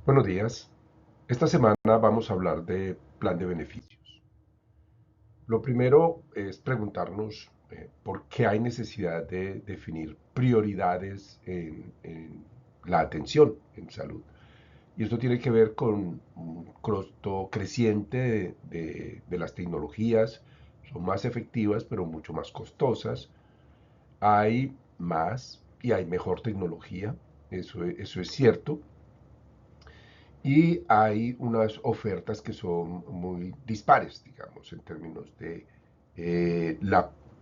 Buenos días. Esta semana vamos a hablar de plan de beneficios. Lo primero es preguntarnos por qué hay necesidad de definir prioridades en la atención en salud. Y esto tiene que ver con un costo creciente de las tecnologías. Son más efectivas, pero mucho más costosas. Hay más y hay mejor tecnología. Eso es cierto. Y hay unas ofertas que son muy dispares, digamos, en términos de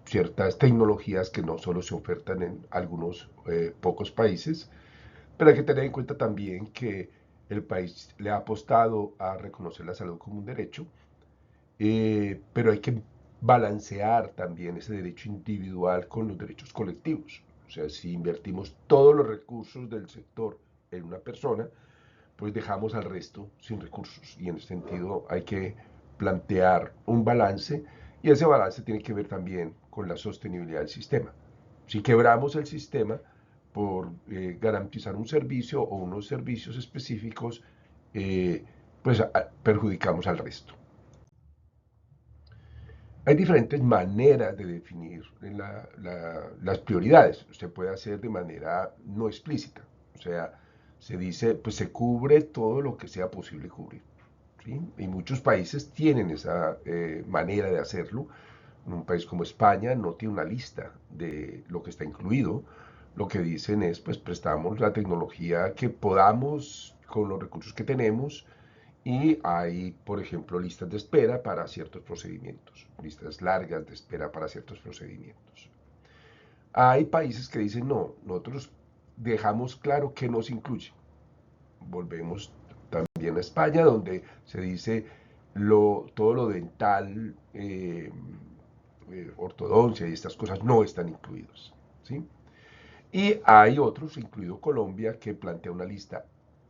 ciertas tecnologías que no solo se ofertan en algunos pocos países, pero hay que tener en cuenta también que el país le ha apostado a reconocer la salud como un derecho, pero hay que balancear también ese derecho individual con los derechos colectivos. O sea, si invertimos todos los recursos del sector en una persona, pues dejamos al resto sin recursos. Y en ese sentido hay que plantear un balance y ese balance tiene que ver también con la sostenibilidad del sistema. Si quebramos el sistema por garantizar un servicio o unos servicios específicos, eh, pues perjudicamos al resto. Hay diferentes maneras de definir las prioridades. Se puede hacer de manera no explícita. O sea, se dice, pues se cubre todo lo que sea posible cubrir. ¿Sí? Y muchos países tienen esa manera de hacerlo. Un país como España no tiene una lista de lo que está incluido. Lo que dicen es, pues prestamos la tecnología que podamos con los recursos que tenemos y hay, por ejemplo, listas de espera para ciertos procedimientos, listas largas de espera para ciertos procedimientos. Hay países que dicen, no, nosotros dejamos claro que nos incluye. Volvemos también a España, donde se dice todo lo dental, ortodoncia y estas cosas no están incluidos. ¿Sí? Y hay otros, incluido Colombia, que plantea una lista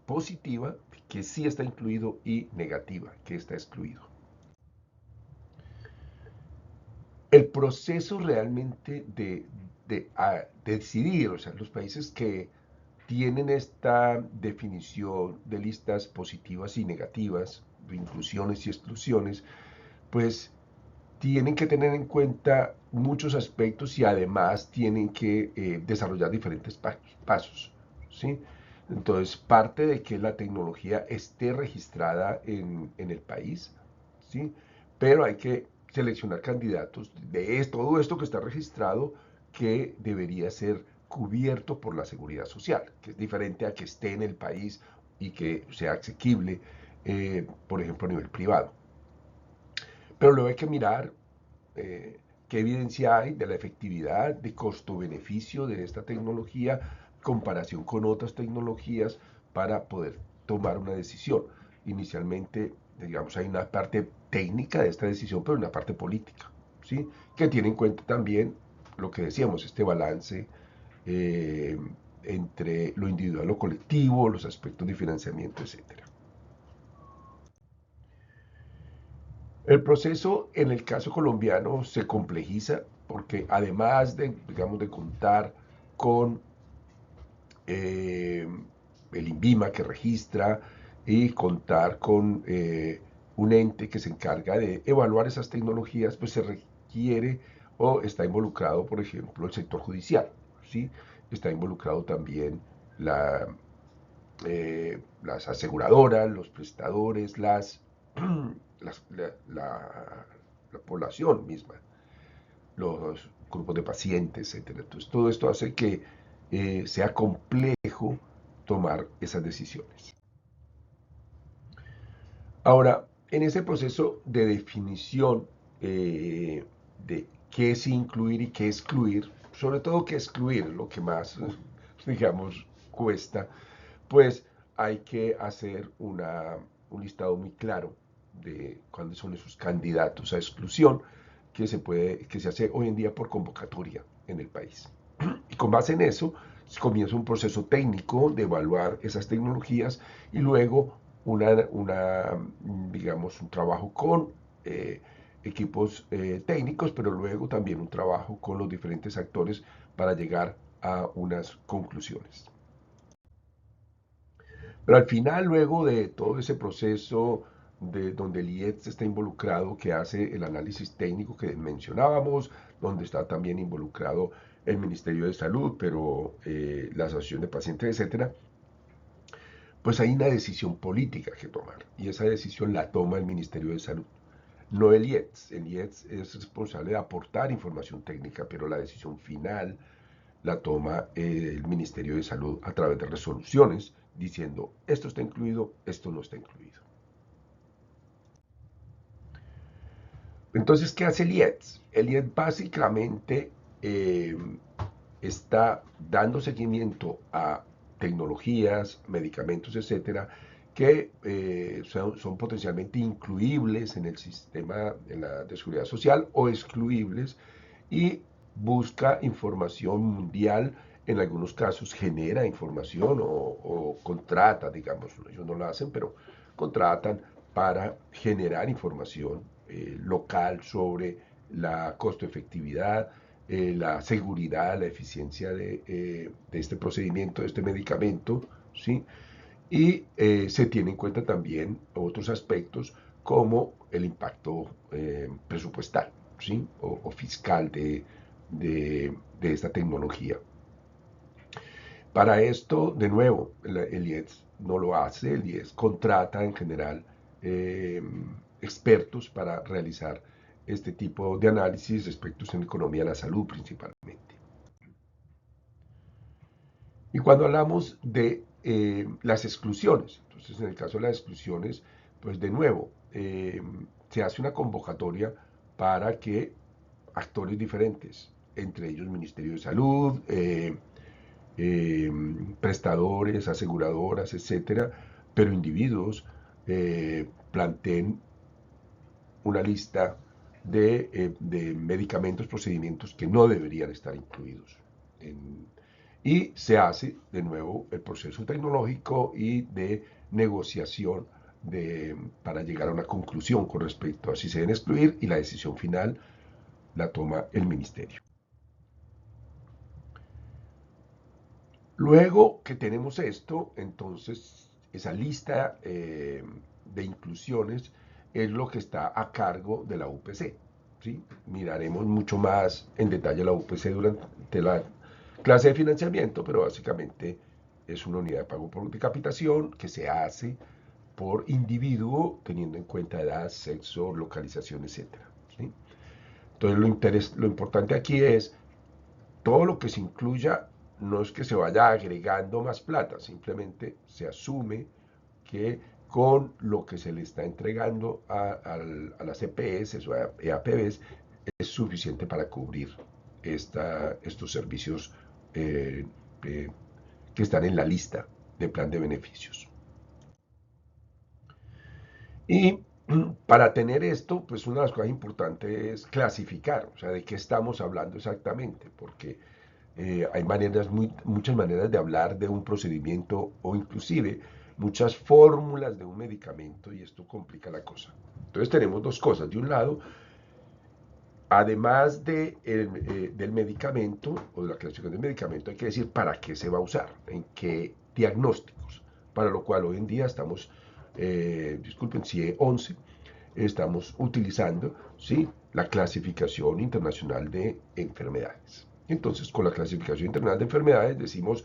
positiva, que sí está incluido, y negativa, que está excluido. El proceso realmente de decidir, o sea, los países que tienen esta definición de listas positivas y negativas, de inclusiones y exclusiones, pues tienen que tener en cuenta muchos aspectos y además tienen que desarrollar diferentes pasos, ¿sí? Entonces, parte de que la tecnología esté registrada en el país, ¿sí? Pero hay que seleccionar candidatos de todo esto que está registrado que debería ser cubierto por la seguridad social, que es diferente a que esté en el país y que sea asequible, por ejemplo, a nivel privado. Pero luego hay que mirar qué evidencia hay de la efectividad, de costo-beneficio de esta tecnología, comparación con otras tecnologías para poder tomar una decisión. Inicialmente, digamos, hay una parte técnica de esta decisión, pero una parte política, ¿sí? Que tiene en cuenta también lo que decíamos, este balance eh, entre lo individual, lo colectivo, los aspectos de financiamiento, etcétera. El proceso en el caso colombiano se complejiza porque además de, digamos, de contar con eh, el INVIMA que registra y contar con un ente que se encarga de evaluar esas tecnologías, pues se requiere o está involucrado, por ejemplo, el sector judicial, ¿sí? Está involucrado también la, las aseguradoras, los prestadores, la población misma, los grupos de pacientes, etcétera. Entonces, todo esto hace que sea complejo tomar esas decisiones. Ahora, en ese proceso de definición de qué es incluir y qué excluir, sobre todo qué excluir, lo que más, digamos, cuesta, pues hay que hacer un listado muy claro de cuáles son esos candidatos a exclusión que se hace hoy en día por convocatoria en el país. Y con base en eso comienza un proceso técnico de evaluar esas tecnologías y luego digamos, un trabajo con eh, equipos técnicos, pero luego también un trabajo con los diferentes actores para llegar a unas conclusiones. Pero al final, luego de todo ese proceso de donde el IETS está involucrado, que hace el análisis técnico que mencionábamos, donde está también involucrado el Ministerio de Salud, pero la Asociación de Pacientes, etcétera, pues hay una decisión política que tomar y esa decisión la toma el Ministerio de Salud, no el IETS. El IETS es responsable de aportar información técnica, pero la decisión final la toma el Ministerio de Salud a través de resoluciones diciendo esto está incluido, esto no está incluido. Entonces, ¿qué hace el IETS? El IETS básicamente eh, está dando seguimiento a tecnologías, medicamentos, etcétera, que son potencialmente incluibles en el sistema de seguridad social o excluibles y busca información mundial. En algunos casos genera información o contrata, digamos, ellos no lo hacen, pero contratan para generar información local sobre la costo efectividad, la seguridad, la eficiencia de este procedimiento, de este medicamento, ¿sí? Y se tiene en cuenta también otros aspectos como el impacto presupuestal, ¿sí? O fiscal de esta tecnología. Para esto, de nuevo, el IES no lo hace, el IES contrata en general eh, expertos para realizar este tipo de análisis, expertos en economía de la salud principalmente. Y cuando hablamos de las exclusiones, entonces en el caso de las exclusiones, pues de nuevo, se hace una convocatoria para que actores diferentes, entre ellos Ministerio de Salud, eh, prestadores, aseguradoras, etcétera, pero individuos planteen una lista de medicamentos, procedimientos que no deberían estar incluidos. Y se hace de nuevo el proceso tecnológico y de negociación para llegar a una conclusión con respecto a si se deben excluir y la decisión final la toma el ministerio. Luego que tenemos esto, entonces esa lista de inclusiones es lo que está a cargo de la UPC. ¿Sí? Miraremos mucho más en detalle la UPC durante la clase de financiamiento, pero básicamente es una unidad de pago por capitación que se hace por individuo teniendo en cuenta edad, sexo, localización, etcétera. ¿Sí? Entonces lo importante aquí es todo lo que se incluya no es que se vaya agregando más plata, simplemente se asume que con lo que se le está entregando a las EPS o a EAPBs es suficiente para cubrir estos servicios eh, eh, que están en la lista de plan de beneficios. Y para tener esto, pues una de las cosas importantes es clasificar, o sea, de qué estamos hablando exactamente, porque hay muchas maneras de hablar de un procedimiento o inclusive muchas fórmulas de un medicamento y esto complica la cosa. Entonces tenemos dos cosas. De un lado, además del medicamento o de la clasificación del medicamento, hay que decir para qué se va a usar, en qué diagnósticos, para lo cual hoy en día estamos, disculpen, CIE 11, estamos utilizando, ¿sí?, la clasificación internacional de enfermedades. Entonces, con la clasificación internacional de enfermedades decimos,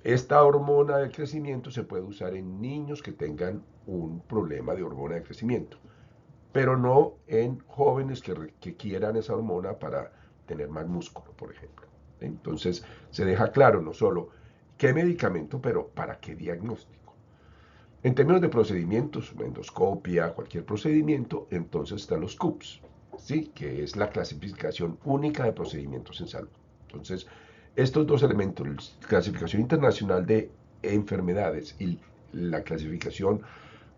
esta hormona del crecimiento se puede usar en niños que tengan un problema de hormona de crecimiento, pero no en jóvenes que quieran esa hormona para tener más músculo, por ejemplo. Entonces, se deja claro no solo qué medicamento, pero para qué diagnóstico. En términos de procedimientos, endoscopia, cualquier procedimiento, entonces están los CUPS, ¿sí? Que es la clasificación única de procedimientos en salud. Entonces, estos dos elementos, la clasificación internacional de enfermedades y la clasificación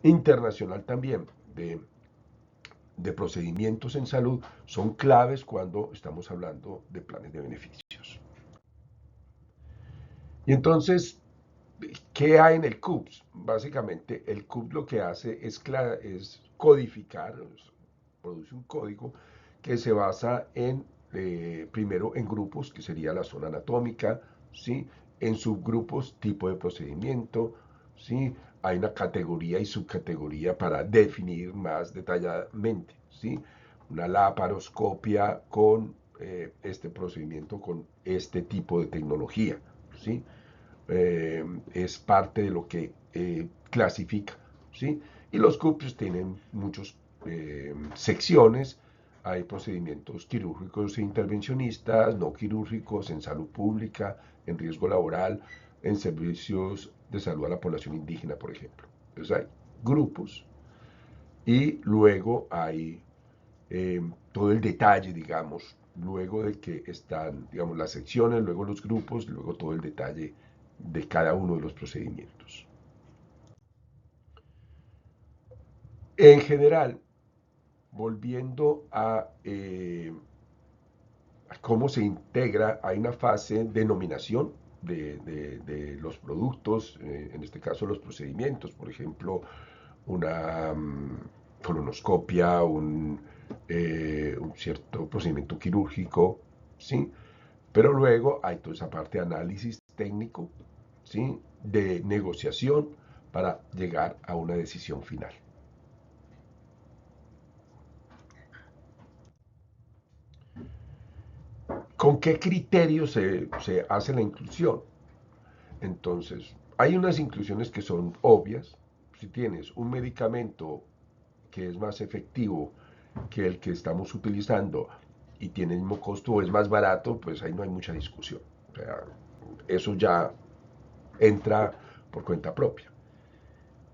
internacional también de procedimientos en salud, son claves cuando estamos hablando de planes de beneficios. Y entonces, ¿qué hay en el CUPS? Básicamente, el CUPS lo que hace es codificar, produce un código que se basa primero en grupos, que sería la zona anatómica, ¿sí? En subgrupos, tipo de procedimiento, ¿sí? Hay una categoría y subcategoría para definir más detalladamente, ¿sí? Una laparoscopia con este procedimiento, con este tipo de tecnología, ¿sí? Es parte de lo que clasifica, ¿sí? Y los CUPS tienen muchas secciones. Hay procedimientos quirúrgicos e intervencionistas, no quirúrgicos, en salud pública, en riesgo laboral, en servicios de salud a la población indígena, por ejemplo. Entonces hay grupos y luego hay todo el detalle, digamos, luego de que están, digamos, las secciones, luego los grupos, luego todo el detalle de cada uno de los procedimientos. En general, volviendo a cómo se integra, hay una fase de nominación de los productos, en este caso los procedimientos, por ejemplo, una colonoscopia, un cierto procedimiento quirúrgico, ¿sí? Pero luego hay toda esa parte de análisis técnico, ¿sí? De negociación para llegar a una decisión final. ¿Con qué criterio se hace la inclusión? Entonces, hay unas inclusiones que son obvias. Si tienes un medicamento que es más efectivo que el que estamos utilizando y tiene el mismo costo o es más barato, pues ahí no hay mucha discusión. O sea, eso ya entra por cuenta propia.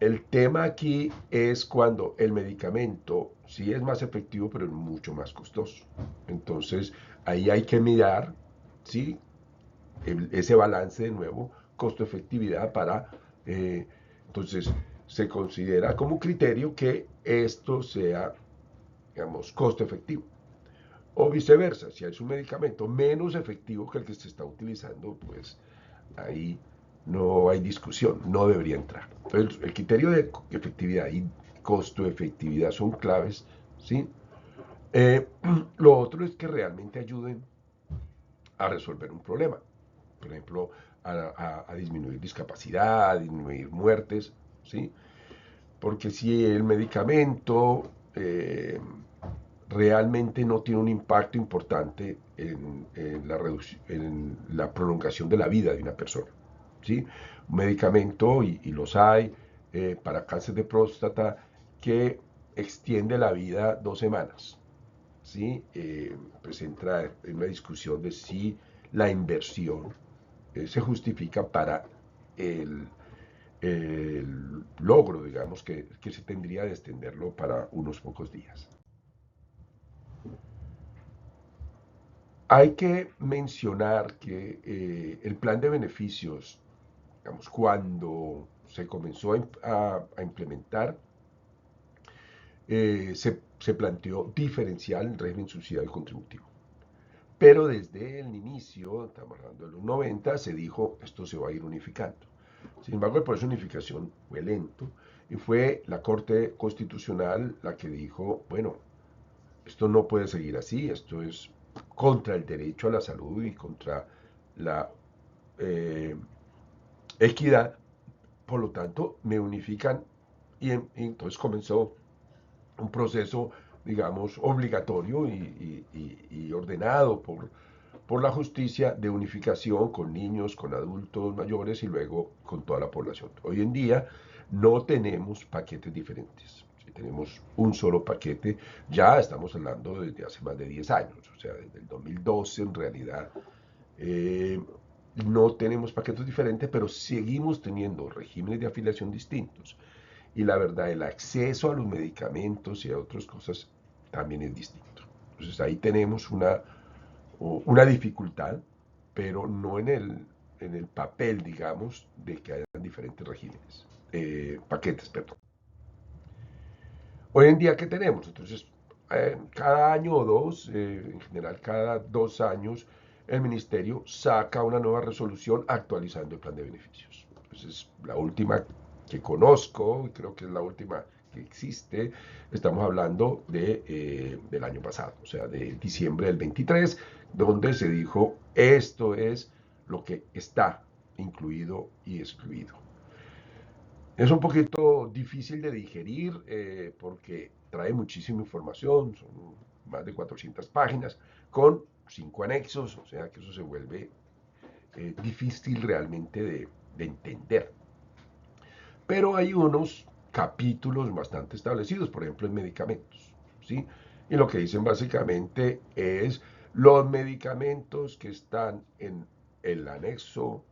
El tema aquí es cuando el medicamento sí es más efectivo, pero es mucho más costoso. Entonces, ahí hay que mirar, ¿sí? Ese balance de nuevo, costo-efectividad para, entonces, se considera como criterio que esto sea, digamos, costo efectivo. O viceversa, si es un medicamento menos efectivo que el que se está utilizando, pues ahí no hay discusión, no debería entrar. Entonces, el criterio de efectividad y costo-efectividad son claves, ¿sí? Eh, lo otro es que realmente ayuden a resolver un problema. Por ejemplo, a disminuir discapacidad, a disminuir muertes, ¿sí? Porque si el medicamento realmente no tiene un impacto importante en la prolongación de la vida de una persona, ¿sí? Un medicamento, y los hay, para cáncer de próstata, que extiende la vida 2 semanas, ¿sí? Pues entra en una discusión de si la inversión se justifica para el, el logro, digamos, que se tendría de extenderlo para unos pocos días. Hay que mencionar que el plan de beneficios, digamos, cuando se comenzó a implementar, se planteó diferenciar el régimen subsidiado y contributivo. Pero desde el inicio, estamos hablando de los 90, se dijo esto se va a ir unificando. Sin embargo, el proceso de unificación fue lento y fue la Corte Constitucional la que dijo, bueno, esto no puede seguir así, esto es contra el derecho a la salud y contra la eh, equidad, por lo tanto, me unifican y entonces comenzó un proceso, digamos, obligatorio y ordenado por la justicia de unificación con niños, con adultos mayores y luego con toda la población. Hoy en día no tenemos paquetes diferentes. Si tenemos un solo paquete, ya estamos hablando desde hace más de 10 años, o sea, desde el 2012 en realidad. eh, no tenemos paquetes diferentes, pero seguimos teniendo regímenes de afiliación distintos. Y la verdad, el acceso a los medicamentos y a otras cosas también es distinto. Entonces ahí tenemos una dificultad, pero no en el papel, digamos, de que hayan diferentes regímenes, paquetes, perdón. Hoy en día, ¿qué tenemos? Entonces, cada año o dos, en general cada 2 años, el ministerio saca una nueva resolución actualizando el plan de beneficios. Entonces, la última que conozco, creo que es la última que existe, estamos hablando del año pasado, o sea, de diciembre del 23, donde se dijo esto es lo que está incluido y excluido. Es un poquito difícil de digerir porque trae muchísima información, son más de 400 páginas, con 5 anexos, o sea que eso se vuelve difícil realmente de entender. Pero hay unos capítulos bastante establecidos, por ejemplo, en medicamentos, ¿sí? Y lo que dicen básicamente es los medicamentos que están en el anexo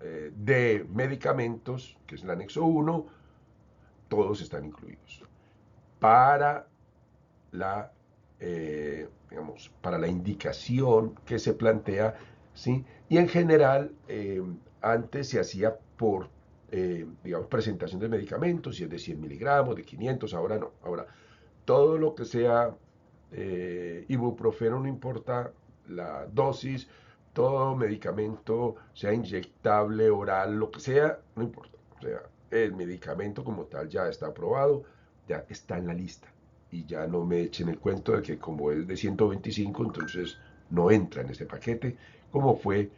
de medicamentos, que es el anexo 1, todos están incluidos. Para la, digamos, para la indicación que se plantea, ¿sí? Y en general, antes se hacía por, digamos, presentación de medicamentos, si es de 100 miligramos, de 500, ahora no. Ahora, todo lo que sea ibuprofeno, no importa la dosis, todo medicamento, sea inyectable, oral, lo que sea, no importa. O sea, el medicamento como tal ya está aprobado, ya está en la lista. Y ya no me echen el cuento de que como es de 125, entonces no entra en ese paquete, como fue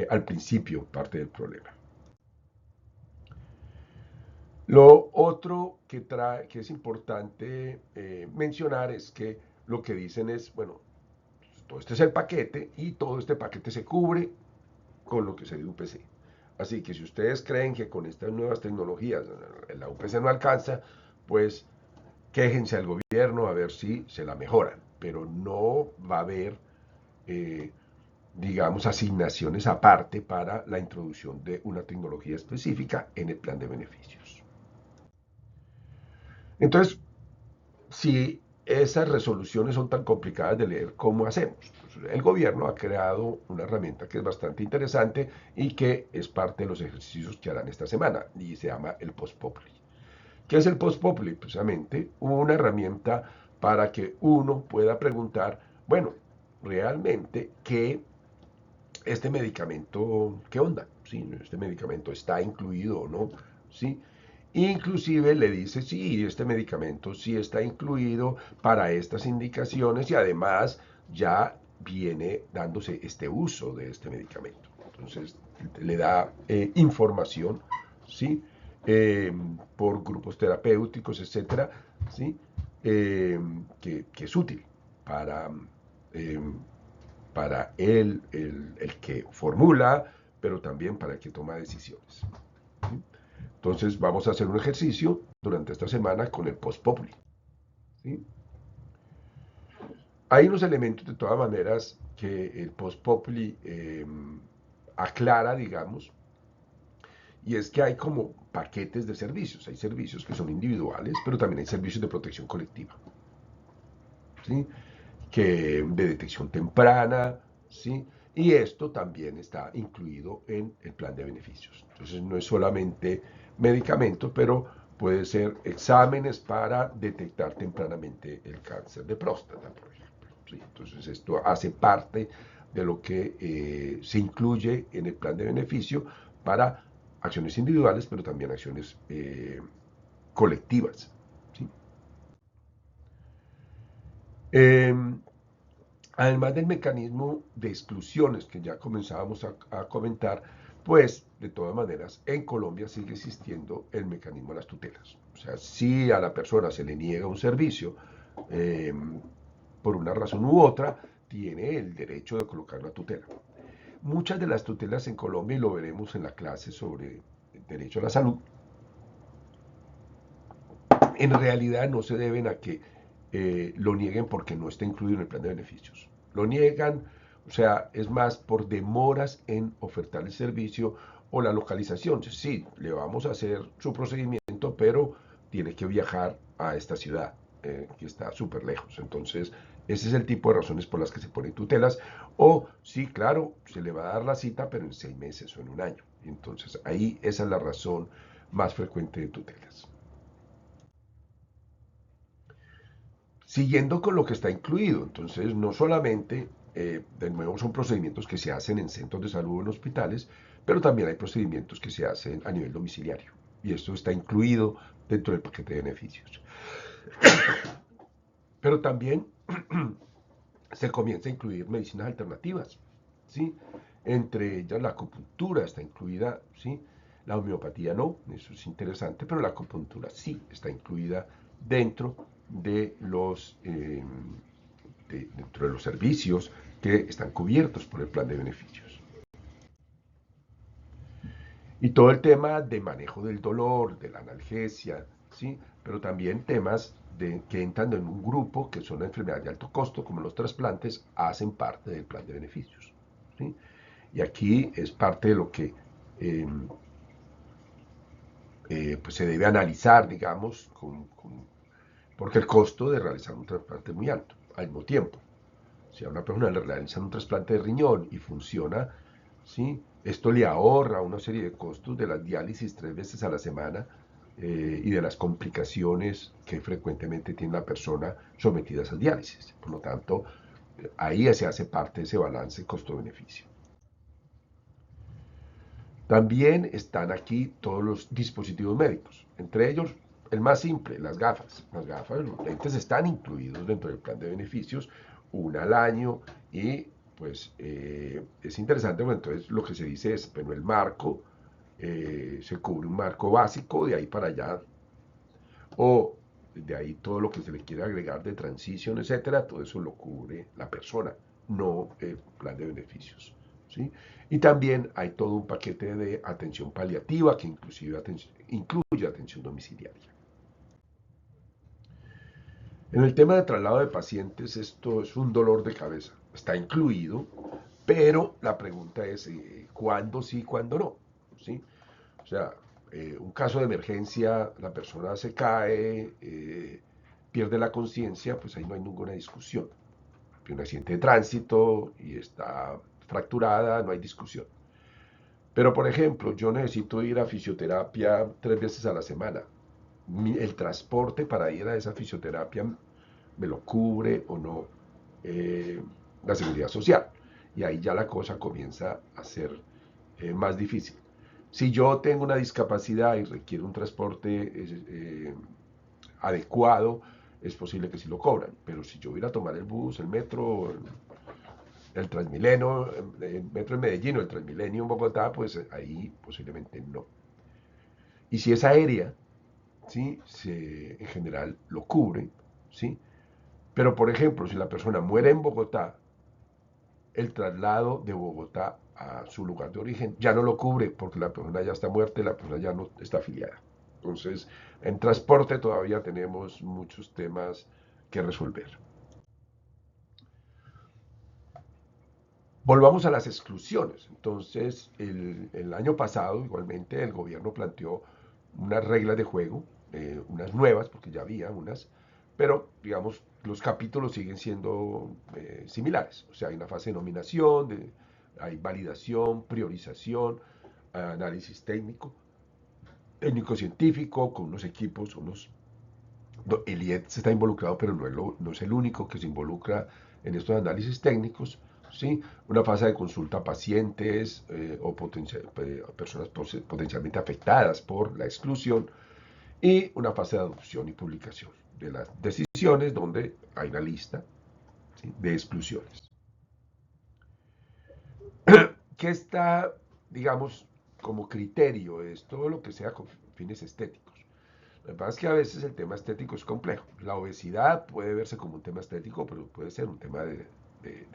al principio parte del problema. Lo otro que es importante mencionar es que lo que dicen es, bueno, todo este es el paquete y todo este paquete se cubre con lo que se dio UPC. Así que si ustedes creen que con estas nuevas tecnologías la UPC no alcanza, pues quéjense al gobierno a ver si se la mejoran. Pero no va a haber, eh, digamos, asignaciones aparte para la introducción de una tecnología específica en el plan de beneficios. Entonces, si esas resoluciones son tan complicadas de leer, ¿cómo hacemos? Pues el gobierno ha creado una herramienta que es bastante interesante y que es parte de los ejercicios que harán esta semana y se llama el Post Populi. ¿Qué es el Post Populi? Precisamente una herramienta para que uno pueda preguntar, bueno, realmente, ¿qué este medicamento, qué onda? ¿Sí? ¿Este medicamento está incluido o no? ¿Sí? Inclusive le dice, sí, este medicamento sí está incluido para estas indicaciones y además ya viene dándose este uso de este medicamento. Entonces le da información, ¿sí? Por grupos terapéuticos, etcétera, ¿sí? Que es útil para eh, el que formula, pero también para el que toma decisiones. ¿Sí? Entonces vamos a hacer un ejercicio durante esta semana con el post populi. ¿Sí? Hay unos elementos de todas maneras que el post populi aclara, digamos, y es que hay como paquetes de servicios. Hay servicios que son individuales, pero también hay servicios de protección colectiva. ¿Sí? Que de detección temprana, ¿sí? Y esto también está incluido en el plan de beneficios. Entonces no es solamente medicamentos, pero puede ser exámenes para detectar tempranamente el cáncer de próstata, por ejemplo. ¿Sí? Entonces esto hace parte de lo que se incluye en el plan de beneficio para acciones individuales, pero también acciones colectivas. ¿Sí? Eh, Además del mecanismo de exclusiones que ya comenzábamos a comentar, pues de todas maneras en Colombia sigue existiendo el mecanismo de las tutelas. O sea, si a la persona se le niega un servicio eh, por una razón u otra, tiene el derecho de colocar una tutela. Muchas de las tutelas en Colombia, y lo veremos en la clase sobre el derecho a la salud, en realidad no se deben a que lo nieguen porque no está incluido en el plan de beneficios. Lo niegan, o sea, es más por demoras en ofertar el servicio o la localización. Sí, le vamos a hacer su procedimiento, pero tiene que viajar a esta ciudad, que está súper lejos. Entonces, ese es el tipo de razones por las que se ponen tutelas. O, sí, claro, se le va a dar la cita, pero en 6 meses o en un año. Entonces, ahí esa es la razón más frecuente de tutelas. Siguiendo con lo que está incluido. Entonces, no solamente, de nuevo, son procedimientos que se hacen en centros de salud o en hospitales, pero también hay procedimientos que se hacen a nivel domiciliario. Y esto está incluido dentro del paquete de beneficios. Pero también se comienza a incluir medicinas alternativas, ¿sí? Entre ellas la acupuntura está incluida, ¿sí? La homeopatía no, eso es interesante, pero la acupuntura sí está incluida dentro de dentro de los servicios que están cubiertos por el plan de beneficios. Y todo el tema de manejo del dolor, de la analgesia, ¿sí? Pero también temas que entran en un grupo que son enfermedades de alto costo, como los trasplantes, hacen parte del plan de beneficios. ¿Sí? Y aquí es parte de lo que eh, pues se debe analizar, digamos, porque el costo de realizar un trasplante es muy alto. Al mismo tiempo, si a una persona le realizan un trasplante de riñón y funciona, ¿sí? Esto le ahorra una serie de costos de las diálisis 3 veces a la semana y de las complicaciones que frecuentemente tiene la persona sometida a esas diálisis. Por lo tanto, ahí se hace parte de ese balance costo-beneficio. También están aquí todos los dispositivos médicos, entre ellos el más simple, las gafas. Las gafas, los lentes están incluidos dentro del plan de beneficios, una al año y pues es interesante, bueno, entonces lo que se dice es, bueno, el marco, se cubre un marco básico, de ahí para allá, o de ahí todo lo que se le quiere agregar de transición, etcétera, todo eso lo cubre la persona, no el plan de beneficios. ¿Sí? Y también hay todo un paquete de atención paliativa que inclusive incluye atención domiciliaria. En el tema de traslado de pacientes, esto es un dolor de cabeza. Está incluido, pero la pregunta es ¿cuándo sí, cuándo no? ¿Sí? O sea, un caso de emergencia, la persona se cae, pierde la conciencia, pues ahí no hay ninguna discusión. Un accidente de tránsito y está fracturada, no hay discusión. Pero, por ejemplo, yo necesito ir a fisioterapia 3 veces a la semana. El transporte para ir a esa fisioterapia me lo cubre o no eh, la seguridad social. Y ahí ya la cosa comienza a ser más difícil. Si yo tengo una discapacidad y requiere un transporte adecuado, es posible que sí lo cobran. Pero si yo voy a tomar el bus, el metro, el Transmilenio, el metro en Medellín o el Transmilenio en Bogotá, pues ahí posiblemente no. Y si es aérea, ¿sí? En general lo cubre, ¿sí? Pero por ejemplo, si la persona muere en Bogotá, el traslado de Bogotá a su lugar de origen ya no lo cubre porque la persona ya está muerta y la persona ya no está afiliada. Entonces, en transporte todavía tenemos muchos temas que resolver. Volvamos a las exclusiones. Entonces, el año pasado, igualmente, el gobierno planteó unas reglas de juego, unas nuevas, porque ya había unas, pero, digamos, los capítulos siguen siendo similares. O sea, hay una fase de nominación, hay validación, priorización, análisis técnico, técnico-científico, con unos equipos, el IED se está involucrado, pero no es el único que se involucra en estos análisis técnicos. ¿Sí? Una fase de consulta a pacientes o personas potencialmente afectadas por la exclusión y una fase de adopción y publicación de las decisiones donde hay una lista, ¿sí? de exclusiones. ¿Qué está, digamos, como criterio? Es todo lo que sea con fines estéticos. Lo que pasa es que a veces el tema estético es complejo. La obesidad puede verse como un tema estético, pero puede ser un tema de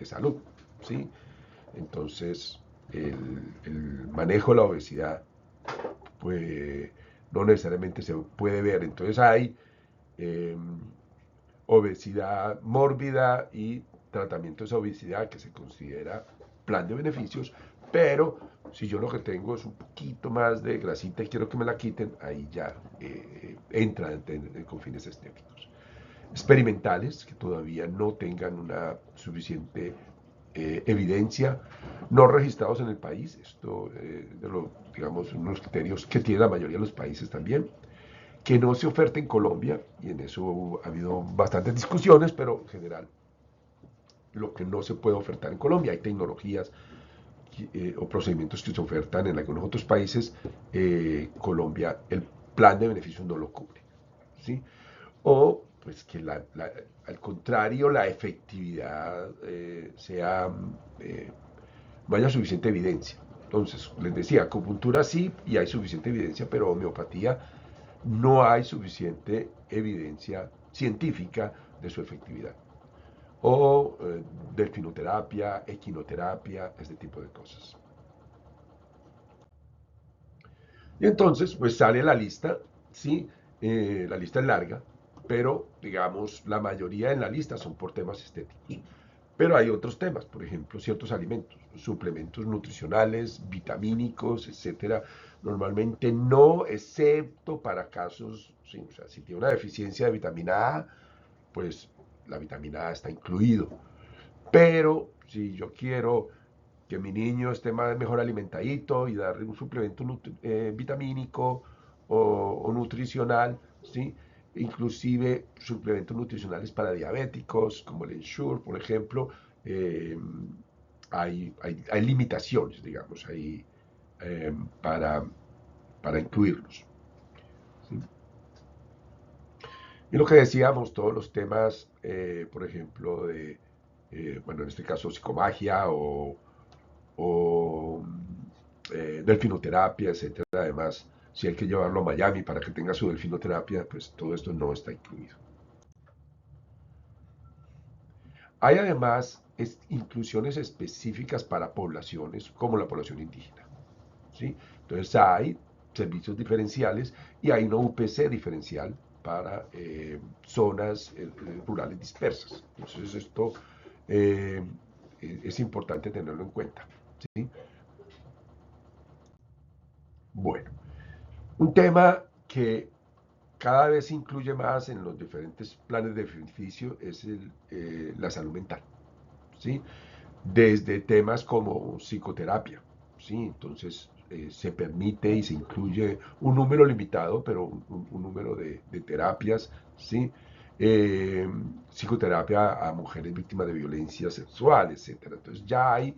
salud, ¿sí? Entonces, el manejo de la obesidad, pues, no necesariamente se puede ver. Entonces hay eh, obesidad mórbida y tratamiento de esa obesidad que se considera plan de beneficios, pero si yo lo que tengo es un poquito más de grasita y quiero que me la quiten, ahí ya entra con fines estéticos. Experimentales que todavía no tengan una suficiente evidencia, no registrados en el país, esto digamos unos criterios que tiene la mayoría de los países también, que no se oferta en Colombia, y en eso ha habido bastantes discusiones, pero en general lo que no se puede ofertar en Colombia, hay tecnologías o procedimientos que se ofertan en algunos otros países, Colombia el plan de beneficios no lo cubre, ¿sí? O pues que al contrario la efectividad no haya suficiente evidencia. Entonces, les decía, acupuntura sí y hay suficiente evidencia, pero homeopatía no hay suficiente evidencia científica de su efectividad. O delfinoterapia, equinoterapia, este tipo de cosas. Y entonces, pues sale la lista, ¿sí? La lista es larga, pero digamos, la mayoría en la lista son por temas estéticos. Pero hay otros temas, por ejemplo, ciertos alimentos, suplementos nutricionales, vitamínicos, etcétera. Normalmente no, excepto para casos, sí, o sea, si tiene una deficiencia de vitamina A, pues la vitamina A está incluido. Pero si yo quiero que mi niño esté mejor alimentadito y darle un suplemento vitamínico o nutricional, ¿sí? Inclusive suplementos nutricionales para diabéticos, como el Ensure, por ejemplo, eh, hay limitaciones, digamos, ahí eh, para, para incluirlos. ¿Sí? Y lo que decíamos, todos los temas, por ejemplo, bueno, en este caso psicomagia o delfinoterapia, etcétera. Además, si hay que llevarlo a Miami para que tenga su delfinoterapia, pues todo esto no está incluido. Hay además inclusiones específicas para poblaciones como la población indígena, ¿sí? Entonces hay servicios diferenciales y hay una UPC diferencial para zonas rurales dispersas. Entonces esto eh, es importante tenerlo en cuenta, ¿sí? Bueno, un tema que cada vez se incluye más en los diferentes planes de beneficio es la salud mental, ¿sí? Desde temas como psicoterapia, ¿sí? Entonces se permite y se incluye un número limitado, pero un número de terapias, ¿sí? Eh, Psicoterapia a mujeres víctimas de violencia sexual, etcétera. Entonces ya hay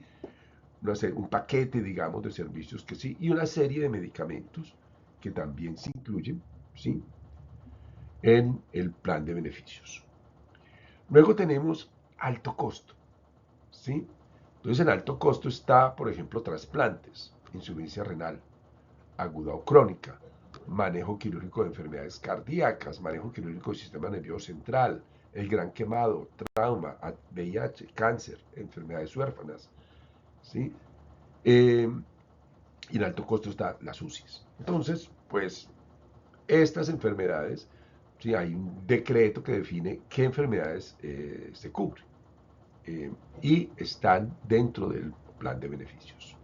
un paquete, digamos, de servicios que sí, y una serie de medicamentos que también se incluyen, ¿sí? En el plan de beneficios. Luego tenemos alto costo, ¿sí? Entonces en alto costo está, por ejemplo, trasplantes, insuficiencia renal, aguda o crónica, manejo quirúrgico de enfermedades cardíacas, manejo quirúrgico del sistema nervioso central, el gran quemado, trauma, VIH, cáncer, enfermedades huérfanas, ¿sí? Eh, y en alto costo está las UCIs. Entonces, pues estas enfermedades, ¿sí? Hay un decreto que define qué enfermedades se cubren y están dentro del plan de beneficios.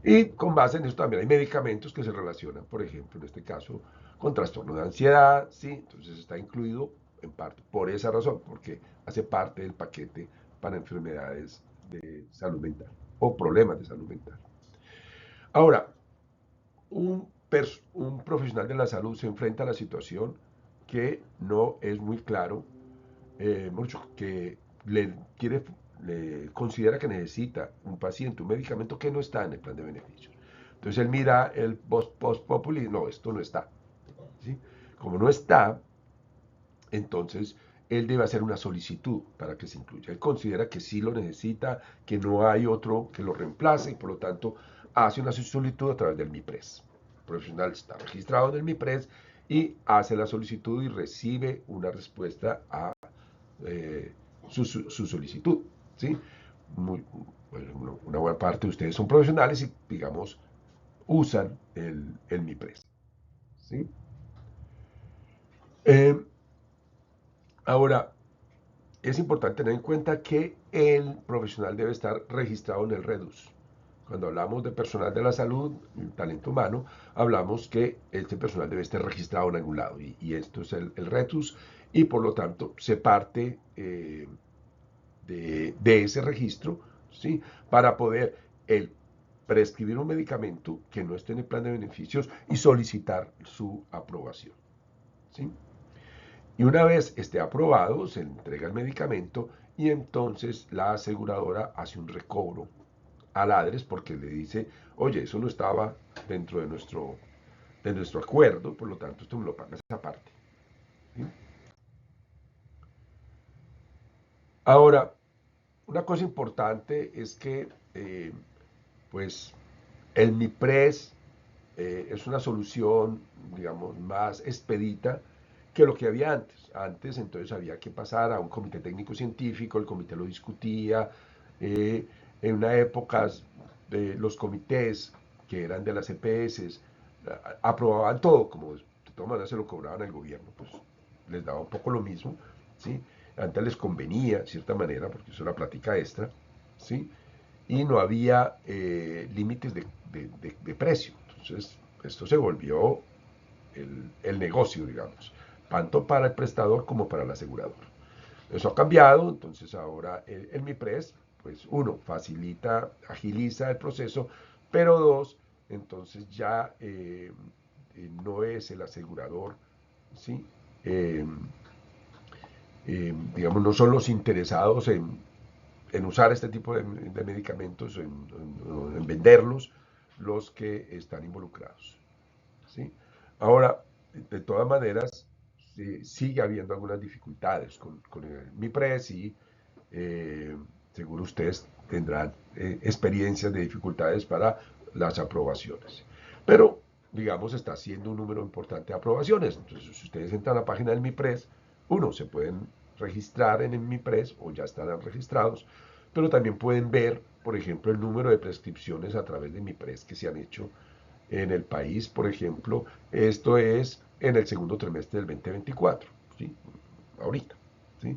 Y con base en eso también hay medicamentos que se relacionan, por ejemplo, en este caso, con trastorno de ansiedad, ¿sí? Entonces está incluido en parte por esa razón, porque hace parte del paquete para enfermedades de salud mental o problemas de salud mental. Ahora, un profesional de la salud se enfrenta a la situación que no es muy claro, mucho, que le considera que necesita un paciente, un medicamento que no está en el plan de beneficios. Entonces él mira el post populi, no, esto no está, ¿sí? Como no está, entonces él debe hacer una solicitud para que se incluya. Él considera que sí lo necesita, que no hay otro que lo reemplace y por lo tanto hace una solicitud a través del MIPRES. El profesional está registrado en el MIPRES y hace la solicitud y recibe una respuesta a eh, su solicitud, ¿sí? Muy, bueno, una buena parte de ustedes son profesionales y, digamos, usan el MIPRES, ¿sí? Eh, Ahora, es importante tener en cuenta que el profesional debe estar registrado en el REDUS. Cuando hablamos de personal de la salud, talento humano, hablamos que este personal debe estar registrado en algún lado y esto es el REDUS y por lo tanto se parte de ese registro, ¿sí? Para poder el prescribir un medicamento que no esté en el plan de beneficios y solicitar su aprobación, ¿sí? Y una vez esté aprobado, se entrega el medicamento y entonces la aseguradora hace un recobro al ADRES porque le dice, oye, eso no estaba dentro de nuestro acuerdo, por lo tanto, esto me lo pagas aparte. ¿Sí? Ahora, una cosa importante es que eh, pues el MIPRES es una solución, digamos, más expedita que lo que había antes. Antes entonces había que pasar a un comité técnico científico, el comité lo discutía. En una época de los comités que eran de las EPS aprobaban todo, como de todas maneras se lo cobraban al gobierno, pues les daba un poco lo mismo, ¿sí? Antes les convenía, de cierta manera, porque eso era plática extra, ¿sí? Y no había límites de precio. Entonces, esto se volvió el negocio, digamos, tanto para el prestador como para el asegurador. Eso ha cambiado, entonces ahora el MIPRES, pues uno, facilita, agiliza el proceso, pero dos, entonces ya no es el asegurador, ¿sí? Eh, digamos, no son los interesados en usar este tipo de medicamentos, en venderlos, los que están involucrados, ¿sí? Ahora, de todas maneras, sigue habiendo algunas dificultades con el MIPRES y eh, seguro ustedes tendrán experiencias de dificultades para las aprobaciones. Pero, digamos, está haciendo un número importante de aprobaciones. Entonces, si ustedes entran a la página del MIPRES, uno, se pueden registrar en el MIPRES o ya estarán registrados, pero también pueden ver, por ejemplo, el número de prescripciones a través de MIPRES que se han hecho en el país, por ejemplo. Esto es en el segundo trimestre del 2024, ¿sí? Ahorita, ¿sí?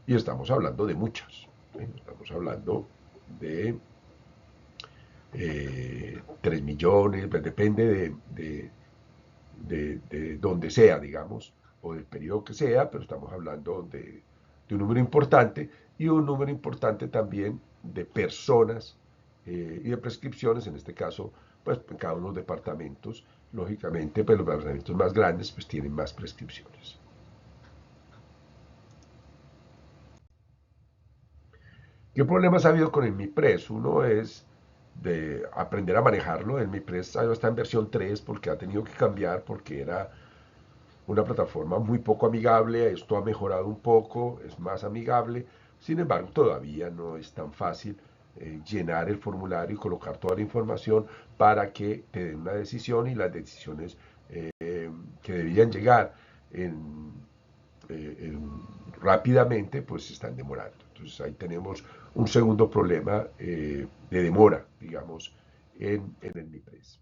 Y estamos hablando de muchas, ¿sí? Estamos hablando de 3 millones, pues depende de donde sea, digamos, o del periodo que sea, pero estamos hablando de un número importante y un número importante también de personas y de prescripciones, en este caso, pues en cada uno de los departamentos, lógicamente, pues los departamentos más grandes pues tienen más prescripciones. ¿Qué problemas ha habido con el MIPRES? Uno es de aprender a manejarlo. El MIPRES ahora está en versión 3 porque ha tenido que cambiar porque era una plataforma muy poco amigable. Esto ha mejorado un poco, es más amigable. Sin embargo, todavía no es tan fácil llenar el formulario y colocar toda la información para que te den una decisión y las decisiones que deberían llegar en, rápidamente, pues se están demorando. Entonces ahí tenemos un segundo problema de demora, digamos, en el MIPRES.